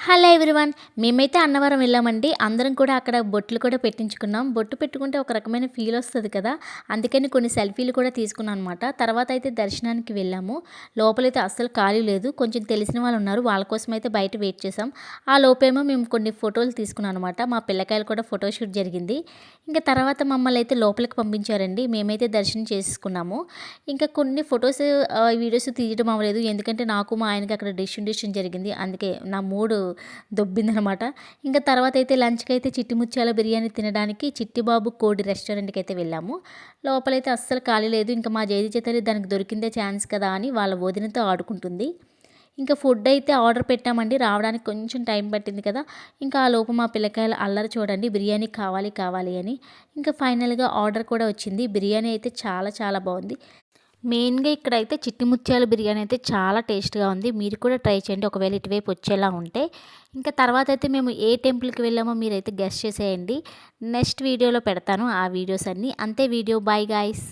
Hello everyone. మేమైతే అన్నవరం వెళ్ళామండి. అందరం కూడా అక్కడ బొట్లు కూడా పెట్టించుకున్నాం. బొట్టు పెట్టుకుంటే ఒక రకమైన ఫీల్ వస్తది కదా! అందుకని కొన్ని సెల్ఫీలు కూడా తీసుకున్నాం అనమాట. తర్వాత అయితే దర్శనానికి వెళ్ళాము. లోపలైతే అస్సలు ఖాళీ లేదు. కొంచెం తెలిసిన వాళ్ళు ఉన్నారు. వాళ్ళ కోసం అయితే బయట వెయిట్ చేసాం. ఆ లోపేమో మేము కొన్ని ఫోటోలు తీసుకున్నాం అనమాట. మా పిల్లకాయలు కూడా ఫోటో షూట్ జరిగింది. ఇంకా తర్వాత మమ్మల్ని అయితే లోపలికి పంపించారండి. మేమైతే దర్శనం చేసుకున్నాము. ఇంకా కొన్ని ఫోటోస్ వీడియోస్ తీయడం అవ్వలేదు. ఎందుకంటే నాకు మా ఆయనకి అక్కడ డిస్ట్రిబ్యూషన్ జరిగింది. అందుకే నా మూడు దొబ్బిందనమాట. ఇంకా తర్వాతయితే లంచ్‌కైతే చిట్టి ముత్యాల బిర్యానీ తినడానికి చిట్టిబాబు కోడి రెస్టారెంట్‌కైతే వెళ్ళాము. లోపలైతే అస్సలు ఖాళీ లేదు. ఇంకా మా జేజీ తల్లి దానికి దొరికిందే ఛాన్స్ కదా అని వాళ్ళ వదినతో ఆడుకుంటుంది. ఇంకా ఫుడ్ అయితే ఆర్డర్ పెట్టామండి. రావడానికి కొంచెం టైం పట్టింది కదా! ఇంకా ఆ లోపు మా పిల్లకాయల అల్లరి చూడండి. బిర్యానీ కావాలి, కావాలి అని. ఇంకా ఫైనల్‌గా ఆర్డర్ కూడా వచ్చింది. బిర్యానీ అయితే చాలా చాలా బావుంది. మెయిన్‌గా ఇక్కడైతే చిట్టి ముత్యాల బిర్యానీ అయితే చాలా టేస్ట్‌గా ఉంది. మీరు కూడా ట్రై చేయండి ఒకవేళ ఇటువైపు వచ్చేలా ఉంటే. ఇంకా తర్వాతైతే మేము ఏ టెంపుల్‌కి వెళ్ళామో మీరైతే గెస్ చేసేయండి. నెక్స్ట్ వీడియోలో పెడతాను ఆ వీడియోస్ అన్నీ. అంతే వీడియో. Bye guys.